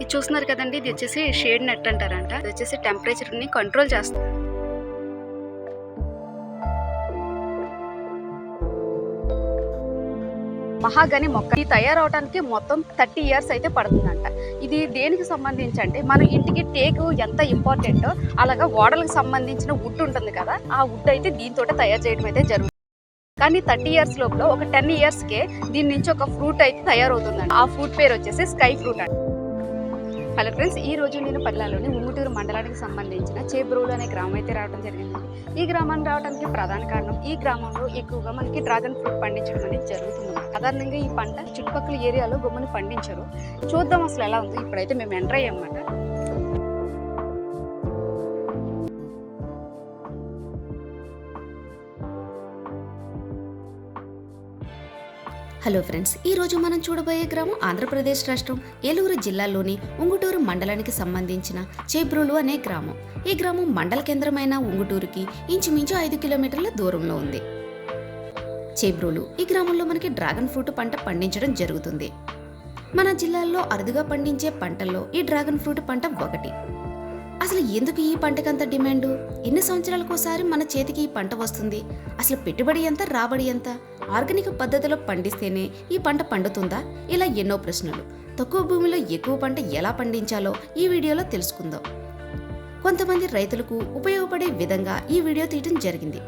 ఇది చూస్తున్నారు కదండి, ఇది వచ్చేసి షేడ్ నెట్ అంటారంట. ఇది వచ్చేసి టెంపరేచర్ ని కంట్రోల్ చేస్తుంది. మహాగని మొక్క ఇది తయారవడానికి మొత్తం 30 ఇయర్స్ అయితే పడుతుందంట. ఇది దేనికి సంబంధించి అంటే మన ఇంటికి టేకు ఎంత ఇంపార్టెంటో అలాగా ఓడలకు సంబంధించిన వుడ్ ఉంటుంది కదా, ఆ వుడ్ అయితే దీంతో తయారు చేయడం అయితే జరుగుతుంది. కానీ 30 ఇయర్స్ లోపల ఒక 10 ఇయర్స్కే దీని నుంచి ఒక ఫ్రూట్ అయితే తయారవుతుందండి. ఆ ఫ్రూట్ పేరు వచ్చేసి స్కై ఫ్రూట్ అంట. హలో ఫ్రెండ్స్, ఈ రోజు నేను పల్లాలోని ఉంగుటూరు మండలానికి సంబంధించిన చేబ్రోలు అనే గ్రామం అయితే రావడం జరిగింది. ఈ గ్రామాన్ని రావడానికి ప్రధాన కారణం, ఈ గ్రామంలో ఎక్కువగా మనకి డ్రాగన్ ఫ్రూట్ పండించడం అనేది జరుగుతుంది. సాధారణంగా ఈ పంట చుట్టుపక్కల ఏరియాలో గమ్ముని పండించరు. చూద్దాం అసలు ఎలా ఉందో. ఇప్పుడైతే మేము ఎంటర్ అయ్యామన్నమాట. హలో ఫ్రెండ్స్, ఈరోజు మనం చూడబోయే గ్రామం ఆంధ్రప్రదేశ్ రాష్ట్రం ఏలూరు జిల్లాలోని ఉంగుటూరు మండలానికి సంబంధించిన చేబ్రోలు అనే గ్రామం. ఈ గ్రామం మండల కేంద్రమైన ఉంగుటూరుకి ఇంచుమించు 5 కిలోమీటర్ల దూరంలో ఉంది. చేబ్రోలు ఈ గ్రామంలో మనకి డ్రాగన్ ఫ్రూట్ పంట పండించడం జరుగుతుంది. మన జిల్లాల్లో అరుదుగా పండించే పంటల్లో ఈ డ్రాగన్ ఫ్రూట్ పంట ఒకటి. అసలు ఎందుకు ఈ పంటకంత డిమాండు? ఎన్ని సంవత్సరాలకోసారి మన చేతికి ఈ పంట వస్తుంది? అసలు పెట్టుబడి ఎంత, రాబడి ఎంత? ఆర్గానిక్ పద్ధతిలో పండిస్తేనే ఈ పంట పండుతుందా? ఇలా ఎన్నో ప్రశ్నలు. తక్కువ భూమిలో ఎక్కువ పంట ఎలా పండించాలో ఈ వీడియోలో తెలుసుకుందాం. కొంతమంది రైతులకు ఉపయోగపడే విధంగా ఈ వీడియో తీయడం జరిగింది.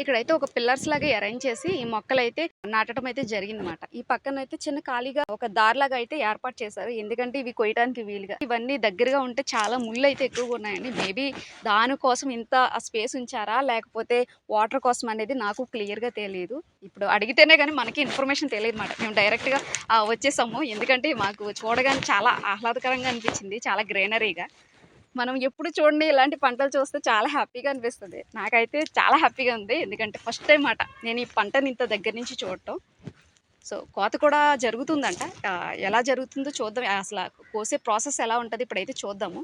ఇక్కడైతే ఒక పిల్లర్స్ లాగా అరేంజ్ చేసి ఈ మొక్కలు అయితే నాటడం అయితే జరిగిందన్నమాట. ఈ పక్కన అయితే చిన్న ఖాళీగా ఒక దారిలాగా అయితే ఏర్పాటు చేశారు. ఎందుకంటే ఇవి కొయ్యడానికి వీలుగా. ఇవన్నీ దగ్గరగా ఉంటే చాలా ముళ్ళు అయితే ఎక్కువగా ఉన్నాయండి. మేబీ దానికోసం ఇంత స్పేస్ ఉంచారా లేకపోతే వాటర్ కోసం అనేది నాకు క్లియర్గా తెలియదు. ఇప్పుడు అడిగితేనే కానీ మనకి ఇన్ఫర్మేషన్ తెలియదు అన్నమాట. మేము డైరెక్ట్గా వచ్చేసాము. ఎందుకంటే మాకు చూడగానే చాలా ఆహ్లాదకరంగా అనిపించింది, చాలా గ్రీనరీగా. మనం ఎప్పుడు చూడండి ఇలాంటి పంటలు చూస్తే చాలా హ్యాపీగా అనిపిస్తుంది. నాకైతే చాలా హ్యాపీగా ఉంది. ఎందుకంటే ఫస్ట్ టైం మాట నేను ఈ పంటని ఇంత దగ్గర నుంచి చూడటం. సో కోత కూడా జరుగుతుందంట. ఎలా జరుగుతుందో చూద్దాం. అసలు కోసే ప్రాసెస్ ఎలా ఉంటుంది ఇప్పుడైతే చూద్దాము.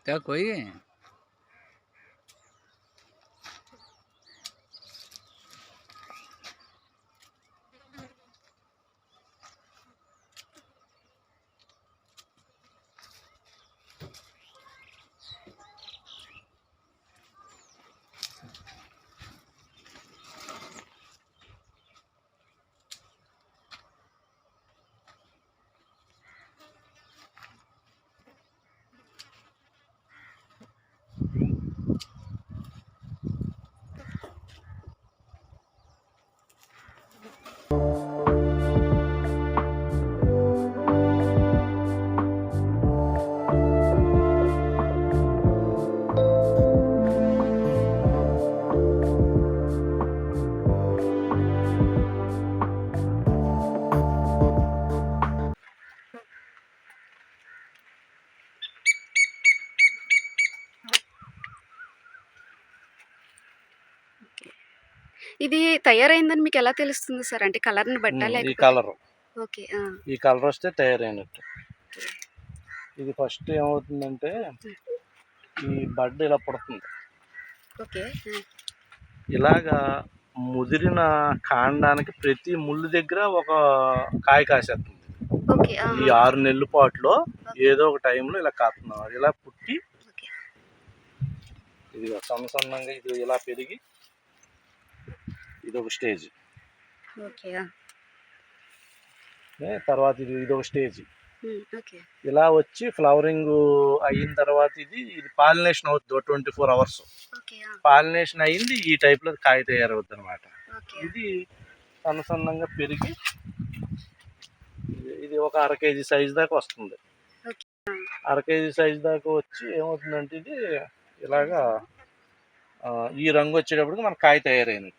क्या कोई ఇది తయారైందని మీకు ఎలా తెలుస్తుంది సార్? అంటే కలర్‌ని బట్టా ఈ లేకపోతే కలర్ ఓకే. ఆ! ఈ కలర్ వస్తే తయారైనట్టు. ఇది ఫస్ట్ ఏమవుతుందంటే ఈ బడ్ ఇలా పుడుతుంది. ఓకే. ఆ! ఇలాగా ముదిరిన కాండానికి ప్రతి ముళ్ళు దగ్గర ఒక కాయ కాసేస్తుంది. ఓకే. ఈ ఆహా! 6 నెలల పాటులో ఏదో ఒక టైంలో ఇలా కాపుతున్నారు. ఇలా పుట్టి ఓకే. ఇదిగో సన్నంగా ఇది ఇలా పెరిగి ఇదొక స్టేజ్. ఓకే. ఆ! తర్వాత ఇదొక స్టేజ్. ఓకే. ఇలా వచ్చి ఫ్లవరింగ్ అయిన తర్వాత ఇది పాలినేషన్ అవుతుంది 24 అవర్స్. ఓకే. ఆ! పాలినేషన్ అయింది ఈ టైప్లో కాయ తయారవుద్ది అనమాట. ఓకే. ఇది సన్నంగా పెరిగి ఇది ఒక 1/2 కేజీ సైజ్ దాకా వస్తుంది. ఓకే. ఆ! 1/2 కేజీ సైజ్ దాకా వచ్చి ఏమవుతుందంటే ఇది ఇలాగా ఈ రంగు వచ్చేటప్పటికి మన కాయ తయారైనట్టు.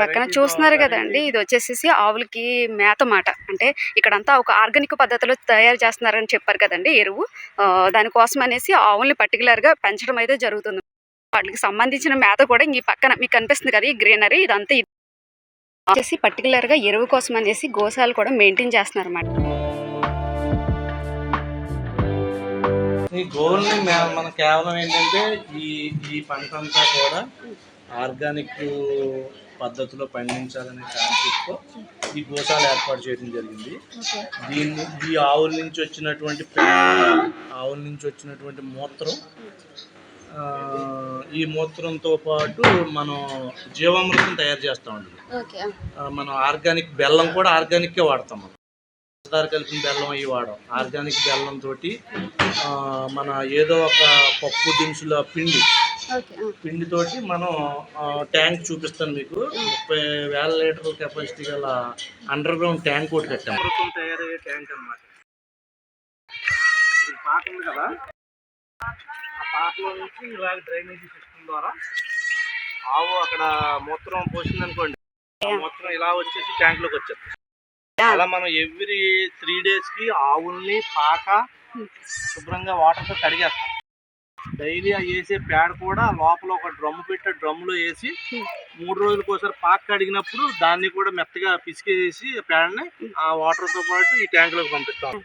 పక్కన చూస్తున్నారు కదండి, ఇది వచ్చేసేసి ఆవులకి మేత మాట. అంటే ఇక్కడంతా ఒక ఆర్గానిక్ పద్ధతిలో తయారు చేస్తున్నారని చెప్పారు కదండి ఎరువు. దానికోసం అనేసి ఆవుల్ని పర్టికులర్గా పెంచడం అయితే జరుగుతుంది. వాటికి సంబంధించిన మేత కూడా ఈ పక్కన మీకు కనిపిస్తుంది కదా, ఈ గ్రీనరీ ఇదంతా వచ్చేసి పర్టికులర్గా ఎరువు కోసం అనేసి గోశాలు కూడా మెయింటైన్ చేస్తున్నారు అన్నమాట. ఈ గోల్ని మనం కేవలం ఏంటంటే ఈ పంట అంతా కూడా ఆర్గానిక్ పద్ధతిలో పండించాలనే కాన్సెప్ట్తో ఈ గోశాల ఏర్పాటు చేయడం జరిగింది. ఈ ఆవుల నుంచి వచ్చినటువంటి ఆవుల నుంచి వచ్చినటువంటి మూత్రం, ఈ మూత్రంతో పాటు మనం జీవామృతం తయారు చేస్తామండి. మనం ఆర్గానిక్ బెల్లం కూడా ఆర్గానిక్కే వాడతాం. మనం పంచదార కలిపిన బెల్లం అవి వాడం. ఆర్గానిక్ బెల్లం తోటి మన ఏదో ఒక పప్పు దినుసుల పిండితోటి మనం ట్యాంక్ చూపిస్తాను మీకు. 30,000 లీటర్ల కెపాసిటీ గల అండర్ గ్రౌండ్ ట్యాంక్ ఒకటి కట్టాం. అమృతం తయారయ్యే ట్యాంక్ అనమాట. ఇది పాక ఉంది కదా, ఆ పాకలో నుంచి ఇలాగ డ్రైనేజీ సిస్టమ్ ద్వారా ఆవు అక్కడ మూత్రం పోసింది అనుకోండి, ఆ మూత్రం ఇలా వచ్చేసి ట్యాంక్ లోకి వచ్చేస్తుంది. అలా మనం ఎవ్రీ 3 days కి ఆవుల్ని పాక శుభ్రంగా వాటర్తో కడిగేస్తాం. డైలీ ఆ వేసే పేడ కూడా లోపల ఒక డ్రమ్ము పెట్టి డ్రమ్ములో వేసి 3 రోజులకు ఒకసారి పాక కడిగినప్పుడు దాన్ని కూడా మెత్తగా పిసికేసి పేడని ఆ వాటర్తో పాటు ఈ ట్యాంకులోకి పంపిస్తాం.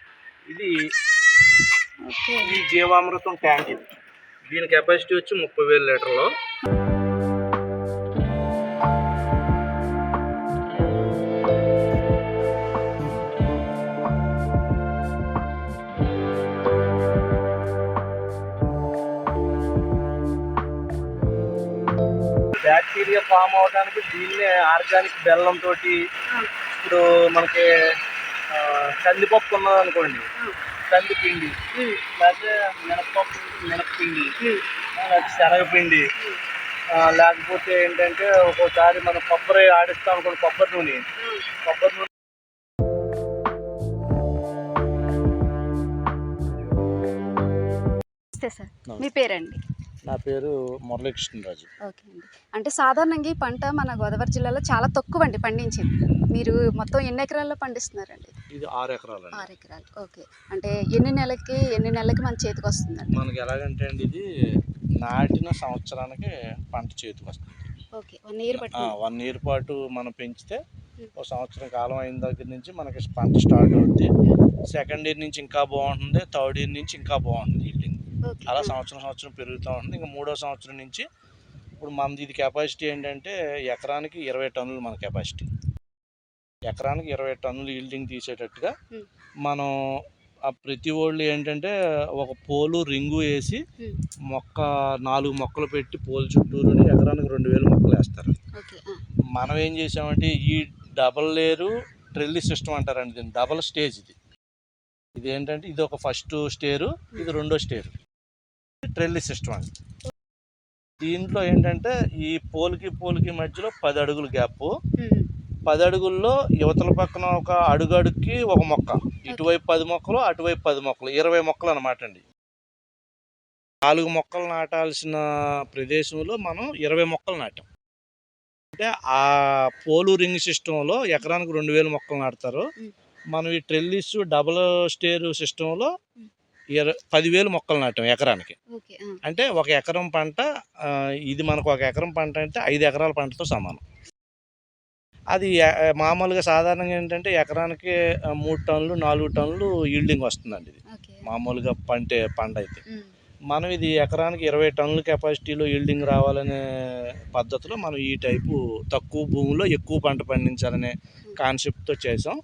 ఇది ఈ జీవామృతం ట్యాంక్. ఇది దీని కెపాసిటీ వచ్చి 30,000 లీటర్లు. బ్యాక్టీరియా ఫామ్ అవడానికి దీన్నే ఆర్గానిక్ బెల్లం తోటి, ఇప్పుడు మనకి కందిపప్పు ఉన్నది అనుకోండి, కందిపిండి, లేకపోతే మినపపిండి, లేకపోతే శనగపిండి, లేకపోతే ఏంటంటే ఒక్కోసారి మనం కొబ్బరి ఆడిస్తాం అనుకోండి, కొబ్బరి నూనె. సార్ మీ పేరండి? నా పేరు మురళీకృష్ణరాజు. ఓకే అండి. అంటే సాధారణంగా ఈ పంట మన గోదావరి జిల్లాలో చాలా తక్కువ అండి పండించేది. మీరు మొత్తం ఎన్ని ఎకరాల్లో పండిస్తున్నారండి? ఇది 6 ఎకరాలు. 6 ఎకరాలు. ఓకే. అంటే ఎన్ని నెలలకి మన చేతికి వస్తుందండి? మనకి ఎలాగంటే అండి, ఇది నాటిన సంవత్సరానికి పంట చేతికి వస్తుంది. ఓకే. 1 ఇయర్ పట్టు 1 ఇయర్ పాటు మనం పెంచితే ఒక సంవత్సరం కాలం అయిన దగ్గర నుంచి మనకి పంట స్టార్ట్ అవుతుంది. సెకండ్ ఇయర్ నుంచి ఇంకా బాగుంటుంది, థర్డ్ ఇయర్ నుంచి ఇంకా బాగుంటుంది ఈల్డింగ్. అలా సంవత్సరం పెరుగుతూ ఉంటుంది. ఇంకా 3వ సంవత్సరం నుంచి ఇప్పుడు మనది ఇది కెపాసిటీ ఏంటంటే ఎకరానికి 20 టన్నులు మన కెపాసిటీ. ఎకరానికి 20 టన్నులు ఈల్డింగ్ తీసేటట్టుగా మనం ప్రతి వాళ్ళు ఏంటంటే ఒక పోలు రింగు వేసి 4 మొక్కలు పెట్టి పోలు చుట్టూరు ఎకరానికి 2,000 మొక్కలు వేస్తారు. మనం ఏం చేసామంటే ఈ డబల్ లేయరు ట్రెల్లి సిస్టమ్ అంటారండి. దీన్ని డబల్ స్టేజ్. ఇది ఏంటంటే ఇది ఒక ఫస్ట్ స్టేరు, ఇది 2వ స్టేరు. ట్రెల్లి సిస్టమ్ అండి. దీంట్లో ఏంటంటే ఈ పోల్కి మధ్యలో 10 అడుగులు గ్యాప్. 10 అడుగుల్లో యువతల పక్కన ఒక అడుగుకి ఒక మొక్క, ఇటువైపు 10 మొక్కలు, అటువైపు 10 మొక్కలు, 20 మొక్కలు అనమాట అండి. 4 మొక్కలు నాటాల్సిన ప్రదేశంలో మనం 20 మొక్కలు నాటాం. అంటే ఆ పోలు రింగ్ సిస్టంలో ఎకరానికి 2,000 మొక్కలు నాటుతారు. మనం ఈ ట్రెల్లిస్ డబుల్ స్టేర్ సిస్టంలో 10,000 మొక్కలు నాటాం ఎకరానికి. అంటే ఒక ఎకరం పంట, ఇది మనకు ఒక ఎకరం పంట అంటే 5 ఎకరాల పంటతో సమానం. అది మామూలుగా సాధారణంగా ఏంటంటే ఎకరానికి 3 టన్నులు 4 టన్నులు ఈల్డింగ్ వస్తుందండి. ఇది మామూలుగా పంట అయితే. మనం ఇది ఎకరానికి 20 టన్నుల కెపాసిటీలో ఈల్డింగ్ రావాలనే పద్ధతిలో మనం ఈ టైపు తక్కువ భూమిలో ఎక్కువ పంట పండించాలనే కాన్సెప్ట్తో చేసాం.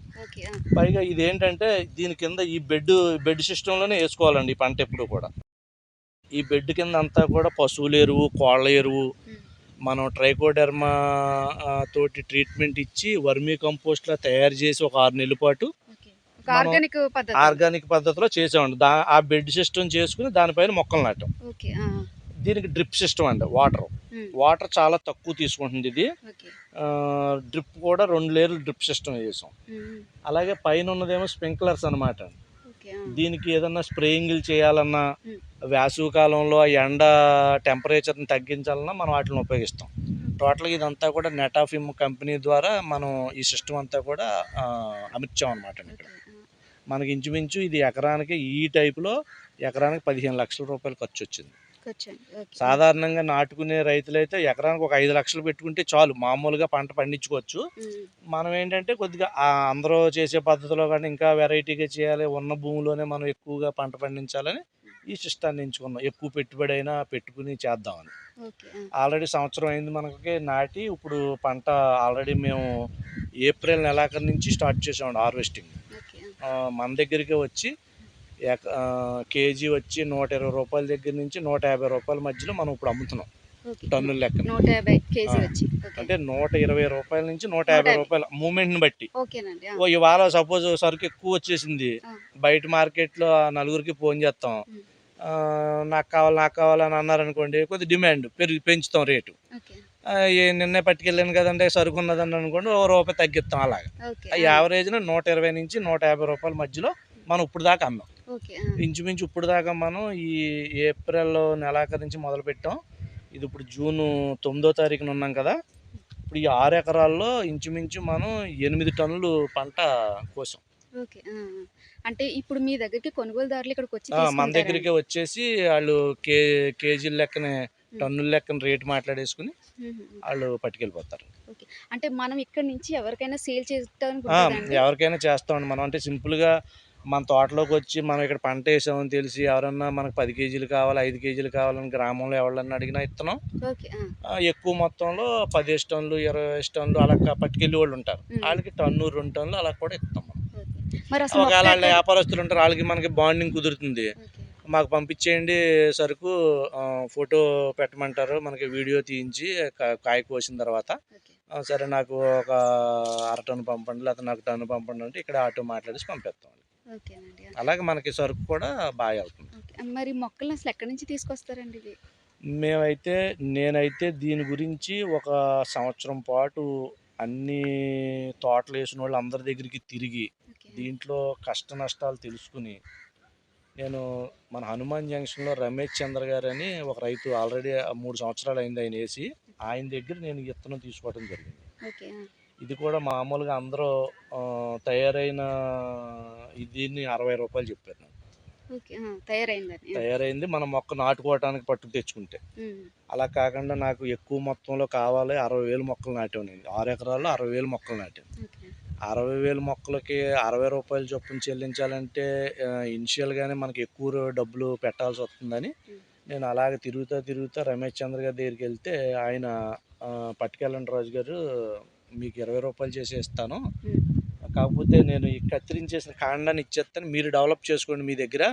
పైగా ఇదేంటంటే దీని కింద ఈ బెడ్ సిస్టంలోనే వేసుకోవాలండి ఈ పంట ఎప్పుడు కూడా. ఈ బెడ్ కింద అంతా కూడా పశువుల ఎరువు, కోళ్ళ ఎరువు, మనం ట్రైకోడెర్మా తోటి ట్రీట్మెంట్ ఇచ్చి వర్మీ కంపోస్ట్లా తయారు చేసి ఒక 6 నెలల పాటు ఆర్గానిక్ పద్ధతిలో చేసామండి. ఆ బెడ్ సిస్టమ్ చేసుకుని దానిపైన మొక్కలు నాటాం. దీనికి డ్రిప్ సిస్టమ్ అండి. వాటర్ చాలా తక్కువ తీసుకుంటుంది ఇది. డ్రిప్ కూడా 2 లేయర్లు డ్రిప్ సిస్టమ్ చేసాం. అలాగే పైన ఉన్నదేమో స్ప్రింక్లర్స్ అనమాట. దీనికి ఏదన్నా స్ప్రేయింగ్లు చేయాలన్నా, వేసవి కాలంలో ఎండ టెంపరేచర్ని తగ్గించాలన్నా మనం వాటిని ఉపయోగిస్తాం. టోటల్గా ఇదంతా కూడా నెటాఫిమ్ కంపెనీ ద్వారా మనం ఈ సిస్టమ్ అంతా కూడా అమర్చాం అనమాట ఇక్కడ. మనకి ఇంచుమించు ఇది ఎకరానికి ఈ టైపులో ఎకరానికి 15 లక్షల రూపాయలు ఖర్చు వచ్చింది. సాధారణంగా నాటుకునే రైతులైతే ఎకరానికి ఒక 5 లక్షలు పెట్టుకుంటే చాలు, మామూలుగా పంట పండించుకోవచ్చు. మనం ఏంటంటే కొద్దిగా అందరూ చేసే పద్ధతిలో కానీ ఇంకా వెరైటీగా చేయాలి, ఉన్న భూమిలోనే మనం ఎక్కువగా పంట పండించాలని ఈ సిస్టాన్ని ఎంచుకున్నాం. ఎక్కువ పెట్టుబడి అయినా పెట్టుకుని చేద్దామని. ఆల్రెడీ సంవత్సరం అయింది మనకి నాటి. ఇప్పుడు పంట ఆల్రెడీ మేము ఏప్రిల్ నెలాఖరు నుంచి స్టార్ట్ చేసామండి హార్వెస్టింగ్. మన దగ్గరికి వచ్చి కేజీ వచ్చి 120 రూపాయల దగ్గర నుంచి 150 రూపాయల మధ్యలో మనం ఇప్పుడు అమ్ముతున్నాం టన్నుల లెక్క. 150 కేజీ వచ్చి అంటే 120 రూపాయల నుంచి 150 రూపాయల మూమెంట్ని బట్టి. ఇవాళ సపోజ్ సరుకు ఎక్కువ వచ్చేసింది, బయట మార్కెట్లో నలుగురికి ఫోన్ చేస్తాం, నాకు కావాలని అన్నారనుకోండి, కొద్ది డిమాండ్ పెంచుతాం రేటు. నిన్నే పట్టుకెళ్ళాను కదండి సరుకు ఉన్నదని అనుకోండి, ఓ రూపాయి తగ్గిస్తాం. అలాగా యావరేజ్న 120 నుంచి 150 రూపాయల మధ్యలో మనం ఇప్పుడు దాకా అమ్మాం. ఇంచుమించు ఇప్పుడు దాకా మనం ఈ ఏప్రిల్ నెలాఖరు నుంచి మొదలు పెట్టాం. ఇది ఇప్పుడు జూన్ 9వ తారీఖున ఉన్నాం కదా. ఇప్పుడు ఈ 6 ఎకరాల్లో ఇంచుమించు మనం 8 టన్నులు పంట కోసాం. అంటే ఇప్పుడు మీ దగ్గరికి కొనుగోలుదారులు ఇక్కడికి వచ్చి మన దగ్గరికి వచ్చేసి వాళ్ళు కేజీల లెక్కనే టన్నుల లెక్కన రేటు మాట్లాడేసుకుని వాళ్ళు పట్టుకెళ్ళిపోతారు. అంటే మనం ఇక్కడ నుంచి ఎవరికైనా సేల్ చేస్తాం, ఎవరికైనా చేస్తామండి మనం. అంటే సింపుల్గా మన తోటలోకి వచ్చి మనం ఇక్కడ పంట వేసామని తెలిసి ఎవరన్నా మనకు 10 కేజీలు కావాలి, 5 కేజీలు కావాలని గ్రామంలో ఎవరన్నా అడిగినా ఇస్తున్నాం. ఎక్కువ మొత్తంలో 10 టన్నులు 20 టన్నులు అలా పట్టుకెళ్ళి వాళ్ళు ఉంటారు. వాళ్ళకి టన్ను 2 టన్నులు అలా కూడా ఇస్తాం మనం. ఒకవేళ వాళ్ళ వ్యాపారస్తులు ఉంటారు, వాళ్ళకి మనకి బాండింగ్ కుదురుతుంది, మాకు పంపించేయండి సరుకు, ఫోటో పెట్టమంటారు, మనకి వీడియో తీయించి కాయ కోసిన తర్వాత సరే నాకు ఒక 1/2 టన్ను పంపండి లేకపోతే నాకు టన్ను పంపండి అంటే ఇక్కడ ఆటో మాట్లాడేసి పంపిస్తాం. అలాగే మనకి సరుకు కూడా బాగా వెళ్తుంది. మరి మొక్కలను అసలు ఎక్కడి నుంచి తీసుకొస్తారండి? నేనైతే దీని గురించి ఒక సంవత్సరం పాటు అన్ని తోటలు వేసిన వాళ్ళు అందరి దగ్గరికి తిరిగి దీంట్లో కష్ట నష్టాలు తెలుసుకుని, నేను మన హనుమాన్ జంక్షన్లో రమేష్ చంద్ర గారు అని ఒక రైతు ఆల్రెడీ 3 సంవత్సరాలు అయింది ఆయన వేసి, ఆయన దగ్గర నేను విత్తనం తీసుకోవడం జరిగింది. ఇది కూడా మామూలుగా అందరూ తయారైన దీన్ని 60 రూపాయలు చెప్పారు నాకు. తయారైంది మనం మొక్క నాటుకోవడానికి పట్టుకు తెచ్చుకుంటే. అలా కాకుండా నాకు ఎక్కువ మొత్తంలో కావాలి, 60,000 మొక్కలు నాటాను నేను. 6 ఎకరాల్లో 60,000 మొక్కలు నాటాను. 60,000 మొక్కలకి 60 రూపాయలు చొప్పున చెల్లించాలంటే ఇనిషియల్గానే మనకి ఎక్కువ డబ్బులు పెట్టాల్సి వస్తుందని నేను అలాగే తిరుగుతా రమేష్ చంద్ర గారి దగ్గరికి వెళ్తే ఆయన పట్టుకెళ్ళండి రాజు గారు, మీకు 20 రూపాయలు చేసి ఇస్తాను, కాకపోతే నేను ఈ కత్తిరించేసిన కాండాన్ని ఇచ్చేస్తాను, మీరు డెవలప్ చేసుకోండి మీ దగ్గర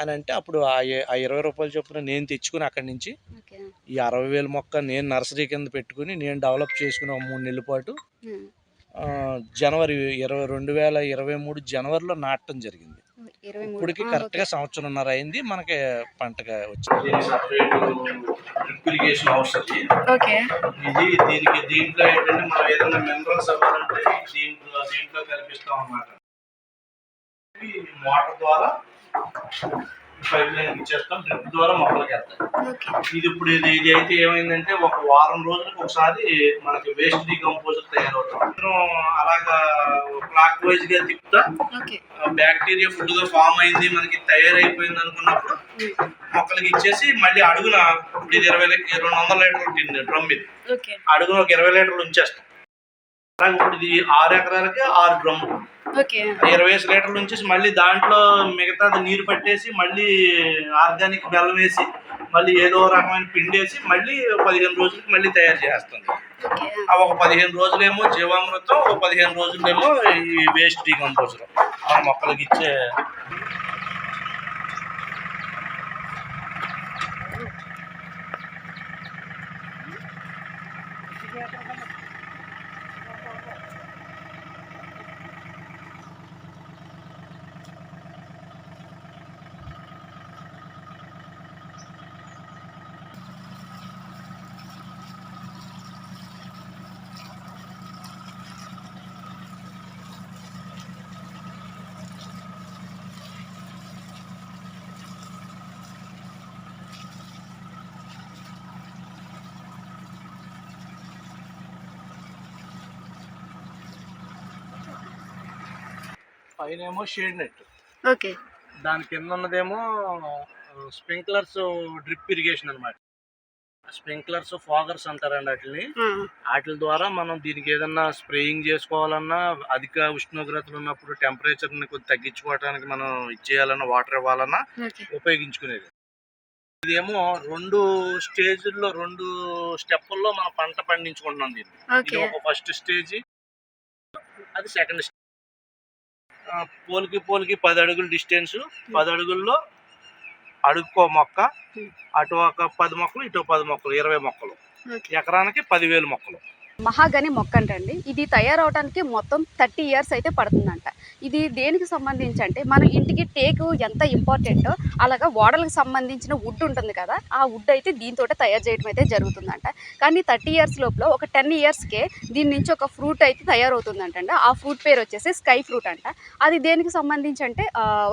అని అంటే, అప్పుడు ఆ 20 రూపాయలు చొప్పున నేను తెచ్చుకుని అక్కడి నుంచి ఈ 60,000 మొక్క నేను నర్సరీ కింద పెట్టుకుని నేను డెవలప్ చేసుకుని 3 నెలల పాటు జనవరి 2023 జనవరిలో నాటడం జరిగింది. ఇప్పటికి కరెక్ట్గా సంవత్సరంన్నర అయింది మనకి పంటగా వచ్చింది. ఇరిగేషన్ అవసరం ఇది. దీంట్లో ఏంటంటే మనం ఏదైనా మినరల్స్ అవ్వాలంటే దీంట్లో కల్పిస్తాం అన్నమాట. మోటార్ ద్వారా పైప్ లైన్ ఇచ్చేస్తాం, డ్రిప్ ద్వారా మొక్కలకి వెళ్తాం. ఇది అయితే ఏమైందంటే ఒక వారం రోజులకు ఒకసారి మనకి వేస్ట్ డీకంపోజర్ తయారవుతాం. అలాగా క్లాక్ వైజ్ గా తిప్పుతా బ్యాక్టీరియా ఫుడ్ గా ఫామ్ అయింది మనకి తయారైపోయింది అనుకున్నప్పుడు మొక్కలకి ఇచ్చేసి మళ్ళీ అడుగున ఇది 200 లీటర్లు డ్రమ్ ఇది, అడుగున ఒక 20 లీటర్లు ఉంచేస్తాం. అలాగే ఇప్పుడు ఇది 6 ఎకరాలకి 6 డ్రమ్ములు 20 లీటర్లు ఉంచేసి మళ్ళీ దాంట్లో మిగతాది నీరు పట్టేసి మళ్ళీ ఆర్గానిక్ బెల్లం వేసి మళ్ళీ ఏదో రకమైన పిండి వేసి మళ్ళీ 15 రోజులకి మళ్ళీ తయారు చేస్తుంది. ఒక 15 రోజులేమో జీవామృతం, ఒక 15 రోజులేమో ఈ వేస్ట్ డీకంపోజర్ ఆ మొక్కలకి ఇచ్చే. పైన ఏమో షేడ్ నెట్, ఓకే. దాని కింద ఉన్నదేమో స్ప్రింక్లర్స్ డ్రిప్ ఇరిగేషన్ అన్నమాట. స్ప్రింక్లర్స్ ఫాగర్స్ అంటారండి వాటిని. వాటి ద్వారా మనం దీనికి ఏదన్నా స్ప్రేయింగ్ చేసుకోవాలన్నా, అధిక ఉష్ణోగ్రతలు ఉన్నప్పుడు టెంపరేచర్ని కొద్ది తగ్గించుకోవడానికి మనం ఇచ్చేయాలన్నా, వాటర్ ఇవ్వాలన్నా ఉపయోగించుకునేది. ఇదేమో 2 స్టేజ్ల్లో 2 స్టెప్పుల్లో మనం పంట పండించుకుంటున్నాం దీన్ని. ఇది ఒక ఫస్ట్ స్టేజ్, అది సెకండ్ స్టేజ్. పోలికి 10 అడుగులు డిస్టెన్స్, 10 అడుగుల్లో అడుగుకో మొక్క, అటు ఒక 10 మొక్కలు, ఇటు 10 మొక్కలు, 20 మొక్కలు, ఎకరానికి 10,000 మొక్కలు. మహాగని మొక్క అంటండి. ఇది తయారవడానికి మొత్తం 30 ఇయర్స్ అయితే పడుతుందంట. ఇది దేనికి సంబంధించి అంటే మన ఇంటికి టేకు ఎంత ఇంపార్టెంటో అలాగా ఓడలకు సంబంధించిన వుడ్ ఉంటుంది కదా, ఆ వుడ్ అయితే దీంతో తయారు చేయడం అయితే జరుగుతుందంట. కానీ 30 ఇయర్స్ లోపల ఒక 10 ఇయర్స్కే దీని నుంచి ఒక ఫ్రూట్ అయితే తయారవుతుందంట. ఆ ఫ్రూట్ పేరు వచ్చేసి స్కై ఫ్రూట్ అంట. అది దేనికి సంబంధించి అంటే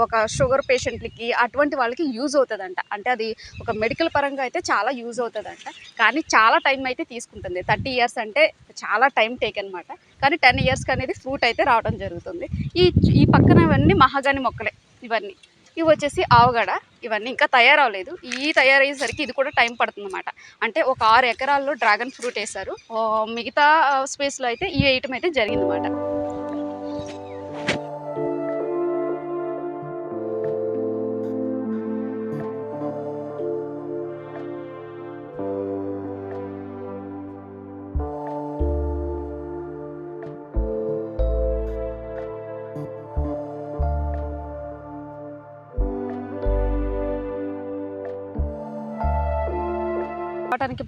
ఒక షుగర్ పేషెంట్లకి అటువంటి వాళ్ళకి యూజ్ అవుతుందంట. అంటే అది ఒక మెడికల్ పరంగా అయితే చాలా యూజ్ అవుతుందంట. కానీ చాలా టైం అయితే తీసుకుంటుంది. 30 ఇయర్స్ అంటే చాలా టైం టేక్ అనమాట. కానీ 10 ఇయర్స్కి అనేది ఫ్రూట్ అయితే రావడం జరుగుతుంది. ఈ పక్కన ఇవన్నీ మహాగని మొక్కలే. ఇవి వచ్చేసి ఆవగడ. ఇవన్నీ ఇంకా తయారవలేదు. ఈ తయారయ్యేసరికి ఇది కూడా టైం పడుతుంది అన్నమాట. అంటే ఒక 6 ఎకరాల్లో డ్రాగన్ ఫ్రూట్ వేశారు. మిగతా స్పేస్లో అయితే ఈ వేయటం అయితే జరిగిందన్నమాట.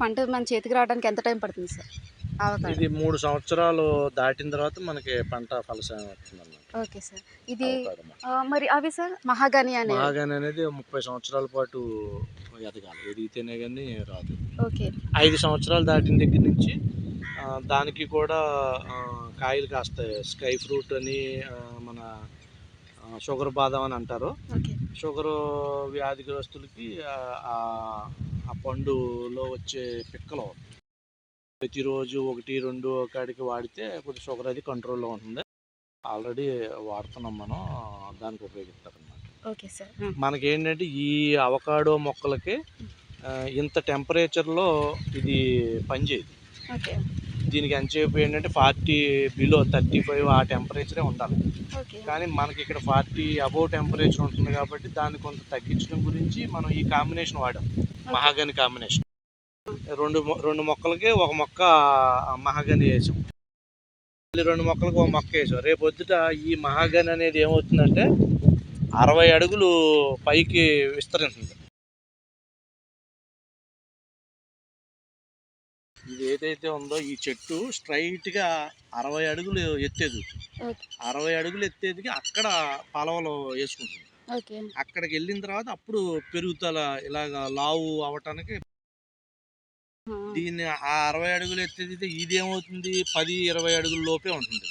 పంట మన చేతికి రావడానికి ఎంత టైం పడుతుంది సార్? ఇది 3 సంవత్సరాలు దాటిన తర్వాత మనకి పంట ఫలసాయం వస్తుంది. Okay sir. ఇది మరి అవి సార్ మహాగని అనేది 30 సంవత్సరాల పాటు ఎదగాలి, ఎదిగితేనే కానీ రాదు. ఓకే. 5 సంవత్సరాలు దాటిన దగ్గర నుంచి దానికి కూడా కాయలు కాస్తాయి. స్కై ఫ్రూట్ అని, మన షుగర్ బాదం అని అంటారు. షుగర్ వ్యాధిగ్రస్తులకి ఆ పండులో వచ్చే పిక్కలు ప్రతిరోజు 1-2 కాడికి వాడితే కొద్ది షుగర్ అది కంట్రోల్లో ఉంటుంది. ఆల్రెడీ వాడుతున్నాం మనం, దానికి ఉపయోగిస్తారు అన్నమాట. Okay sir. మనకి ఏంటంటే ఈ అవకాడో మొక్కలకి ఇంత టెంపరేచర్లో ఇది పనిచేయదు. ఓకే. దీనికి ఎంతసేపు ఏంటంటే 40 బిలో 35 ఆ టెంపరేచరే ఉండాలి. కానీ మనకి ఇక్కడ 40 అబోవ్ టెంపరేచర్ ఉంటుంది కాబట్టి దాన్ని కొంత తగ్గించడం గురించి మనం ఈ కాంబినేషన్ వాడాం, మహాగని కాంబినేషన్. 2 మొక్కలకి ఒక మొక్క మహాగని వేసాం, 2 మొక్కలకు ఒక మొక్క వేసాం. రేపు పొద్దుట ఈ మహాగని అనేది ఏమవుతుందంటే 60 అడుగులు పైకి విస్తరిస్తుంది. ఇది ఏదైతే ఉందో ఈ చెట్టు స్ట్రైట్గా 60 అడుగులు ఎత్తేది. 60 అడుగులు ఎత్తేదికి అక్కడ పలవలు వేసుకుంటుంది. అక్కడికి వెళ్ళిన తర్వాత అప్పుడు పెరుగుదల ఇలాగ లావు అవటానికి దీన్ని ఆ 60 అడుగులు ఎత్తేది ఇది ఏమవుతుంది 10-20 అడుగుల లోపే ఉంటుంది.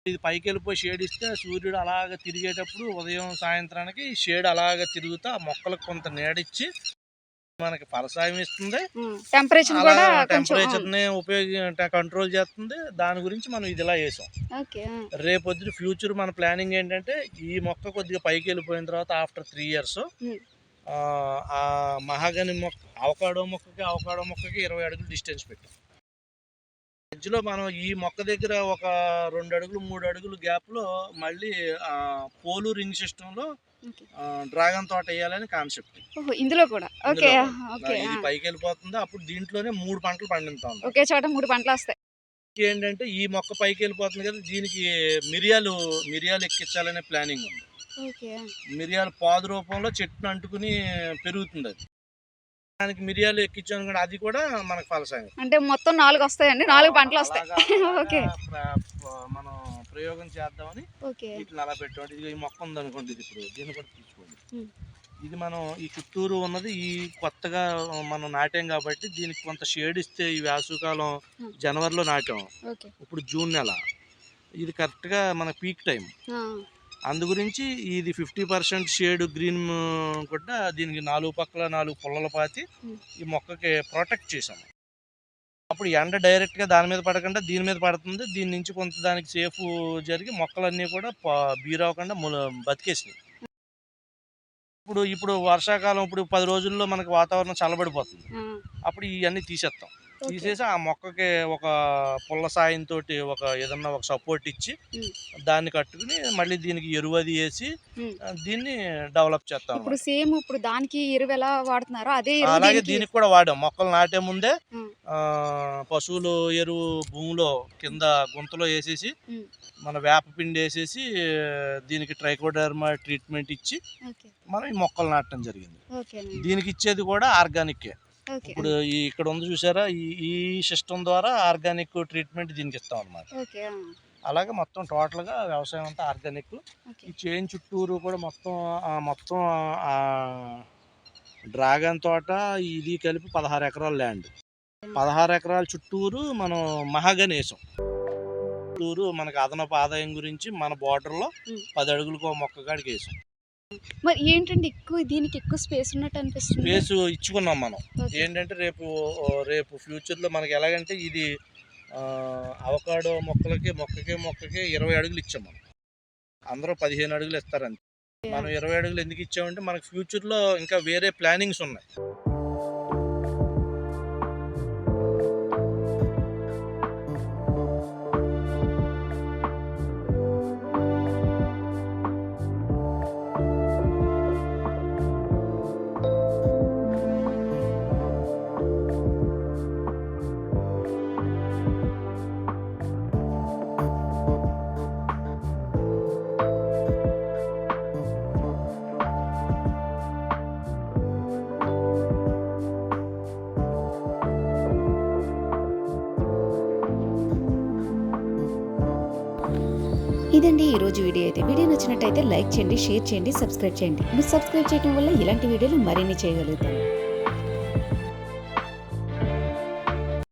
ఇది పైకి వెళ్ళిపోయి షేడ్ ఇస్తే సూర్యుడు అలాగ తిరిగేటప్పుడు ఉదయం సాయంత్రానికి షేడ్ అలాగ తిరుగుతూ ఆ మొక్కలకు కొంత నీడిచ్చి మనకి ఫలసాయం ఇస్తుంది, టెంపరేచర్ ని కంట్రోల్ చేస్తుంది. దాని గురించి మనం ఇది ఇలా వేసాం. రేపొద్దు ఫ్యూచర్ మన ప్లానింగ్ ఏంటంటే ఈ మొక్క కొద్దిగా పైకి వెళ్ళిపోయిన తర్వాత ఆఫ్టర్ 3 ఇయర్స్ ఆ మహాగని మొక్క అవకాడో మొక్కకి 20 అడుగులు డిస్టెన్స్ పెట్టాం. మధ్యలో మనం ఈ మొక్క దగ్గర ఒక 2 అడుగులు 3 అడుగులు గ్యాప్ లో మళ్ళీ పోలు రింగ్ సిస్టమ్ లో డ్రాగన్ తోట వేయాలని కాన్సెప్ట్. ఇందులో కూడా ఇది పైకి వెళ్ళిపోతుంది. అప్పుడు దీంట్లోనే 3 పంటలు పండిస్తాం. ఒకే చోట 3 పంటలు వస్తాయి. ఏంటంటే ఈ మొక్క పైకి వెళ్ళిపోతుంది కదా, దీనికి మిరియాలు ఎక్కించాలనే ప్లానింగ్ ఉంది. మిరియాలు పాదు రూపంలో చెట్టును అంటుకుని పెరుగుతుంది. అది దానికి మిరియాలు ఎక్కించాను కూడా, అది కూడా మనకు ఫలసాయం. అంటే మొత్తం 4 వస్తాయండి, 4 పంటలు వస్తాయి. మనం ప్రయోగం చేద్దామని ఇట్లా అలా పెట్టండి. ఇది ఈ మొక్క ఉందనుకోండి, ఇది ఇప్పుడు దీన్ని కూడా తీసుకోండి. ఇది మనం ఈ చుట్టూరు ఉన్నది ఈ కొత్తగా మనం నాటాం కాబట్టి దీనికి కొంత షేడ్ ఇస్తే ఈ వేసవికాలం జనవరిలో నాటాం, ఇప్పుడు జూన్ నెల, ఇది కరెక్ట్గా మన పీక్ టైం. అందు గురించి ఇది 50% షేడ్ గ్రీన్ కూడా దీనికి 4 పక్కల 4 పుల్లలు పాతి ఈ మొక్కకి ప్రొటెక్ట్ చేసాము. అప్పుడు ఎండ డైరెక్ట్గా దాని మీద పడకుండా దీని మీద పడుతుంది. దీని నుంచి కొంత దానికి సేఫ్ జరిగి మొక్కలన్నీ కూడా బీరవకుండా బతికేసినాయి. ఇప్పుడు వర్షాకాలం ఇప్పుడు 10 రోజుల్లో మనకి వాతావరణం చల్లబడిపోతుంది. అప్పుడు ఇవన్నీ తీసేస్తాం. తీసేసి ఆ మొక్కకి ఒక పుల్ల సాయంతో ఏదన్నా ఒక సపోర్ట్ ఇచ్చి దాన్ని కట్టుకుని మళ్ళీ దీనికి ఎరువు అది వేసి దీన్ని డెవలప్ చేస్తాం. ఇప్పుడు సేమ్ ఇప్పుడు దానికి ఎరువు ఎలా వాడుతున్నారో అదే ఎరువు అలాగే దీనికి కూడా వాడాం. మొక్కలు నాటే ముందే పశువులు ఎరువు భూమిలో కింద గుంతలో వేసేసి మన వేప పిండి వేసేసి దీనికి ట్రైకోడర్మా ట్రీట్మెంట్ ఇచ్చి మనం ఈ మొక్కలు నాటడం జరిగింది. దీనికి ఇచ్చేది కూడా ఆర్గానిక్. ఇప్పుడు ఇక్కడ ఉంది చూసారా, ఈ సిస్టమ్ ద్వారా ఆర్గానిక్ ట్రీట్మెంట్ దీనికి ఇస్తాం అన్నమాట. అలాగే మొత్తం టోటల్గా వ్యవసాయం అంతా ఆర్గానిక్. ఈ చేను చుట్టూరు కూడా మొత్తం డ్రాగన్ తోట ఇది కలిపి 16 ఎకరాల ల్యాండ్. 16 ఎకరాల చుట్టూరు మనం మహాగని వేసాం. చుట్టూరు మనకి అదనపు ఆదాయం గురించి మన బార్డర్లో 10 అడుగులకు మొక్క కాడికి వేసాం. మరి ఏంటంటే దీనికి ఎక్కువ స్పేస్ ఉన్నట్టు అనిపిస్తుంది. స్పేస్ ఇచ్చుకున్నాం మనం. ఏంటంటే రేపు ఫ్యూచర్లో మనకి ఎలాగంటే ఇది అవకాడో మొక్కకి 20 అడుగులు ఇచ్చాం మనం. అందరూ 15 అడుగులు ఇస్తారంతే. మనం 20 అడుగులు ఎందుకు ఇచ్చామంటే మనకి ఫ్యూచర్లో ఇంకా వేరే ప్లానింగ్స్ ఉన్నాయి. ఇదండి ఈరోజు వీడియో అయితే. వీడియో నచ్చినట్టయితే లైక్ చేయండి, షేర్ చేయండి, సబ్స్క్రైబ్ చేయండి. మీరు సబ్స్క్రైబ్ చేయడం వల్ల ఇలాంటి వీడియోలు మరిన్ని చేయగలుగుతాను.